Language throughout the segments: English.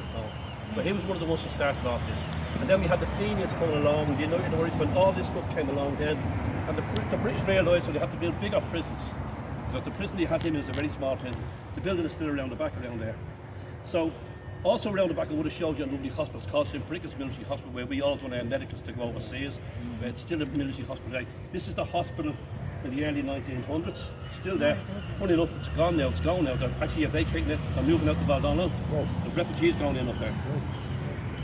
platoon. So he was one of the ones that started off this. And then we had the Fenians coming along, the United Irish, when all this stuff came along then. And the British realised that they had to build bigger prisons. Because the prison they had him in is a very small prison. The building is still around the back, around there. So, also around the back I would have showed you a lovely hospital. It's called St. Brickett's Military Hospital, where we all done our medicals to go overseas. It's still a military hospital today. This is the hospital in the early 1900s, still there. Funny enough, it's gone now, it's gone now. They're actually vacating it, they're moving out to Baldonnel. There's refugees going in up there.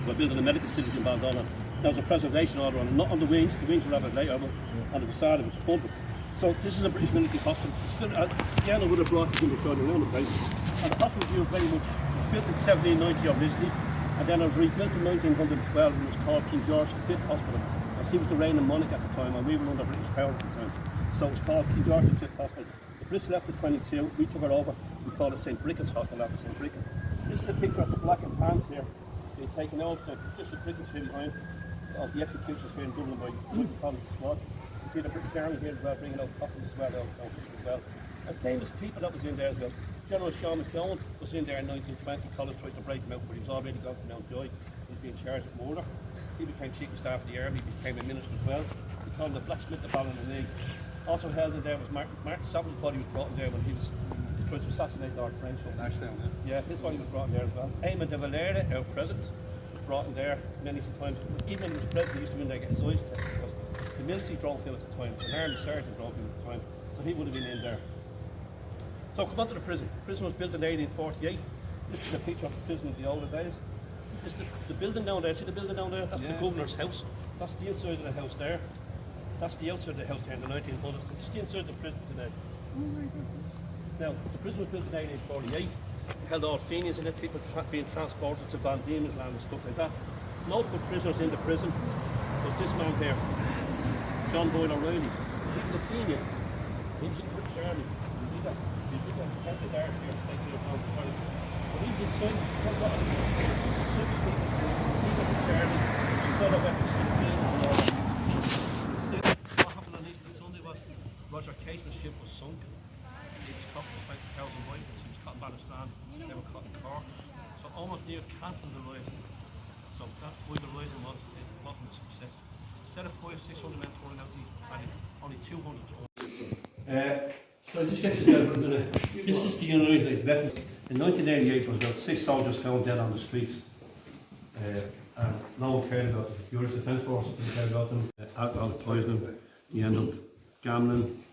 We're building a medical facility in Baldonnel. There's a preservation order on it, not on the wings were added later, but on the facade of it, the front of it. So this is a British military hospital. Still, again, I would have brought it in the show around the place. And the hospital was used very much, built in 1790 originally, and then it was rebuilt in 1912 and it was called King George V Hospital. As he was the reigning monarch at the time, and we were under British power at the time. So it was called King George V Hospital. The British left at 22, we took it over, we called it St. Brickett's Hospital after St. Brickett. This is a picture of the black and tans here, being taken out. So this is Brickett's here behind, of the executions here in Dublin by College Squad. You see the British Army here as well, bringing out coffins as well, as well. And famous people that was in there as well. General Sean McClone was in there in 1920. College tried to break him out, but he was already gone to Mountjoy. He was being charged with murder. He became chief of staff of the army, became a minister as well. We called him the blacksmith of Ballinalee. Also held in there was Martin Savile's body was brought in there when he tried to assassinate Lord French. Yeah, his body was brought in there as well. Eamon de Valera, our president, was brought in there many times. Even when he was president, he used to be in there getting his eyes tested because the military drove him at the time. An army sergeant drove him at the time, so he would have been in there. So come on to the prison. The prison was built in 1848. This is a picture of the prison in the older days. This is the building down there. See the building down there? That's the governor's house. That's the inside of the house there. That's the outside of the house there in the 1900s. This is the inside of the prison today. Now, the prison was built in 1848. It held all Fenians in it, people being transported to Van Diemen's Land and stuff like that. Notable prisoners in the prison was this man here, John Boyle O'Reilly. He was a Fenian. He was in the British Army. You see that? You see that? Check his arse here, it's like the pound of Paris. But he's a son, he's a son of the Army. He saw the weapons in the fields and all that. See, what happened on Easter Sunday was Roger Casement's ship was sunk. He was caught with 20,000 rifles. He was caught in Bannistrand. They were caught in Cork. So almost near cancelled the rising. So that's why the rising wasn't a success. Instead of 500-600 men turning out each battalion, only 200 turned. So just get you down. This is the United States veterans. In 1988, there was about 6 soldiers found dead on the streets. And no one cared about it. The Irish Defence Force didn't care about them. Alcohol poisoning, you end up gambling,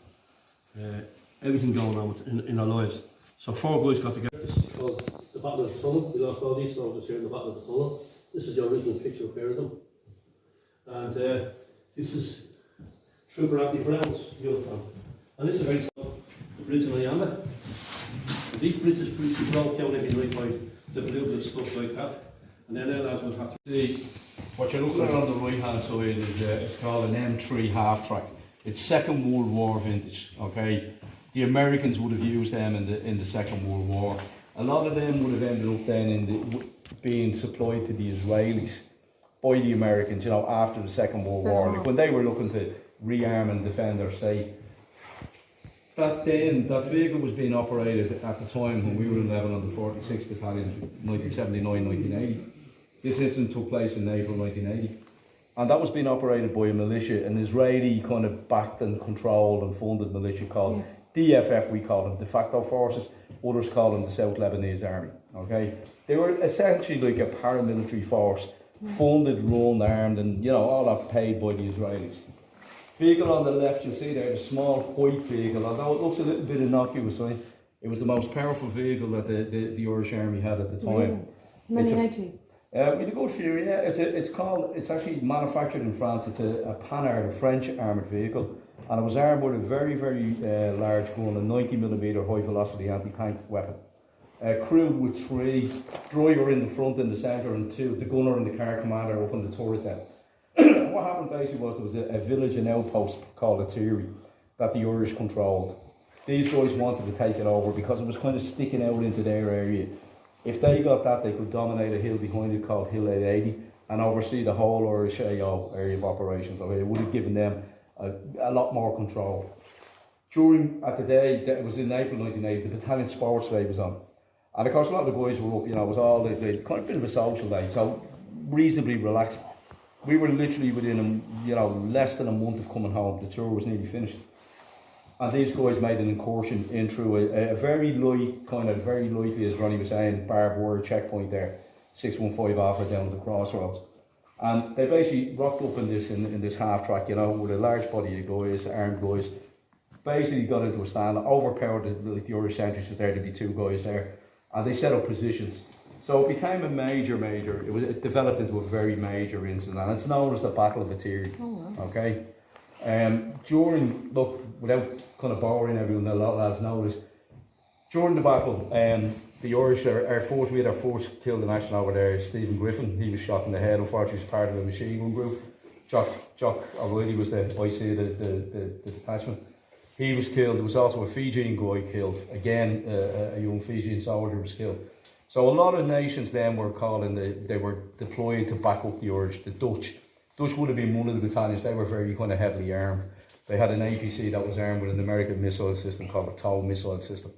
everything going on in our lives. So 4 guys got together. This is called the Battle of the Tunnel. We lost all these soldiers here in the Battle of the Tunnel. This is the original picture of them. And this is Trooper Anthony Brown's uniform. And this is very small, the bridge in Iamba. And these bridges broke down every night by the blue and stuff like that. And then lads would have to see. What you're looking at on the right hand side is it's called an M3 half track. It's Second World War vintage. Okay, the Americans would have used them in the Second World War. A lot of them would have ended up then being supplied to the Israelis by the Americans. You know, after the Second World War, like when they were looking to rearm and defend their state. That vehicle was being operated at the time when we were in Lebanon, the 46th Battalion, 1979-1980. This incident took place in April 1980. And that was being operated by a militia, an Israeli kind of backed and controlled and funded militia called DFF, we call them, de facto forces. Others call them the South Lebanese Army. Okay, they were essentially like a paramilitary force, funded, run, armed, and you know, all that paid by the Israelis. Vehicle on the left, you'll see there, the small white vehicle, although it looks a little bit innocuous, right? It was the most powerful vehicle that the Irish Army had at the time. Many 90. With a good few, yeah. It's actually manufactured in France. It's a Panhard, a French armoured vehicle, and it was armed with a very, very large gun, a 90mm high velocity anti-tank weapon. Crewed with 3, driver in the front and the centre, and 2, the gunner and the car commander up in the turret then. What happened basically was there was a village and outpost called a Theory that the Irish controlled. These guys wanted to take it over because it was kind of sticking out into their area. If they got that, they could dominate a hill behind it called Hill 880 and oversee the whole Irish area of operations. Okay, it would have given them a lot more control. At the day, that it was in April 1980, the battalion sports day was on. And of course, a lot of the boys were up, you know, it was all the kind of bit of a social day, so reasonably relaxed. We were literally within, you know, less than a month of coming home. The tour was nearly finished. And these guys made an incursion in through a very light, kind of very lightly, as Ronnie was saying, barbed wire checkpoint there, 615 Alpha down at the crossroads. And they basically rocked up in this half track, you know, with a large body of guys, armed guys. Basically got into a stand, overpowered the Irish sentries. Was there to be 2 guys there, and they set up positions. So it became a major. It developed into a very major incident, and it's known as the Battle of Atiri. Okay. During, look, without kind of boring everyone, a lot of lads know this. During the battle, the Irish, our force, we had our force killed in action over there. Stephen Griffin, he was shot in the head. Unfortunately, he was part of a machine gun group. Jock O'Reilly was the IC, the detachment. He was killed. There was also a Fijian guy killed. Again, a young Fijian soldier was killed. So a lot of nations then were calling, they were deployed to back up the Irish. The Dutch would have been one of the battalions. They were very kind of heavily armed. They had an APC that was armed with an American missile system called a TOW missile system.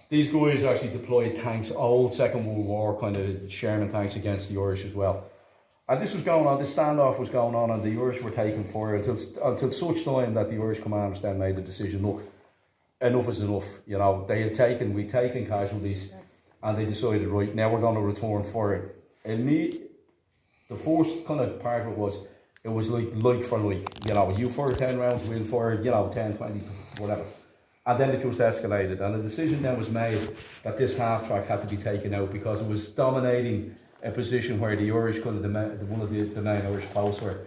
These guys actually deployed tanks, old Second World War kind of Sherman tanks against the Irish as well. And this was going on, this standoff was going on, and the Irish were taking fire until such time that the Irish commanders then made the decision, look, enough is enough. You know, we'd taken casualties, and they decided, right, now we're going to return fire. The first kind of part of it was like for like, you know, you fire 10 rounds, we'll fire, you know, 10, 20, whatever. And then it just escalated, and the decision then was made that this half track had to be taken out because it was dominating a position where the Irish one of the main Irish posts were.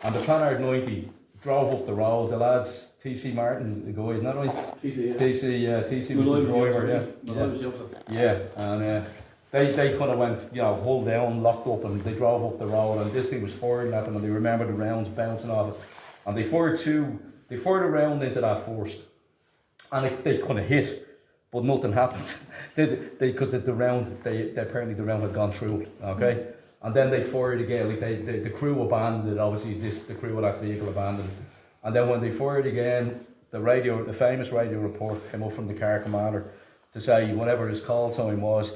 And the Planard 90 drove up the road. The lads, TC Martin, the guy, isn't that right? TC was the driver, yeah. And they kind of went, you know, hull down, locked up, and they drove up the road, and this thing was firing at them, and they remember the rounds bouncing off it. And they fired a round into that first, and they kind of hit, but nothing happened. Because the round apparently the round had gone through it, okay? And then they fired again, like the crew abandoned it, obviously the crew of that vehicle abandoned it. And then when they fired again, the famous radio report came up from the car commander to say, whatever his call time was,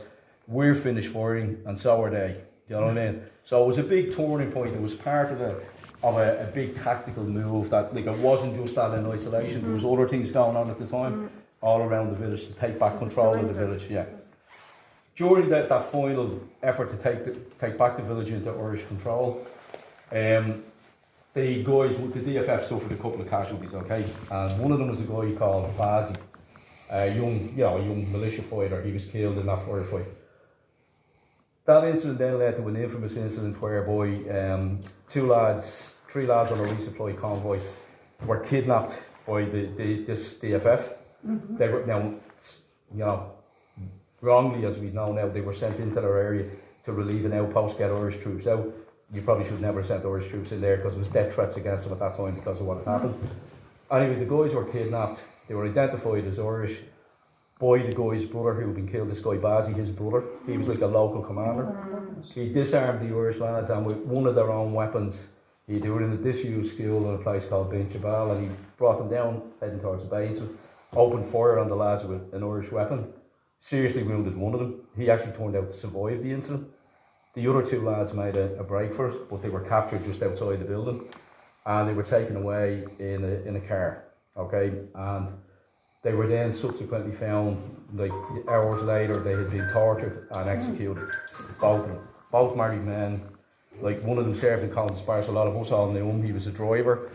we're finished firing and so are they. Do you know what I mean? So it was a big turning point. It was part of a big tactical move that, like, it wasn't just that in isolation. There was other things going on at the time. All around the village to take back control of the village, yeah. During that final effort to take back the village into Irish control, the DFF suffered a couple of casualties, okay? And one of them was a guy called Bazi, a young militia fighter. He was killed in that firefight. That incident then led to an infamous incident whereby three lads on a resupply convoy were kidnapped by this DFF. They were now, you know, wrongly as we know now, they were sent into their area to relieve an outpost, get Irish troops out. You probably should never have sent Irish troops in there because there was death threats against them at that time because of what had happened. Anyway, the guys were kidnapped. They were identified as Irish by the guy's brother who had been killed, this guy Bazzi, his brother. He was like a local commander. He disarmed the Irish lads, and with one of their own weapons, they were in a disused school in a place called Bin Jabal, and he brought them down, heading towards the base, opened fire on the lads with an Irish weapon, seriously wounded one of them. He actually turned out to survive the incident. The other 2 lads made a break for it, but they were captured just outside the building, and they were taken away in a car, okay? And they were then subsequently found, like hours later, they had been tortured and executed, both of them. Both married men. Like, one of them served in Collins Sparks, a lot of us all knew him, he was a driver.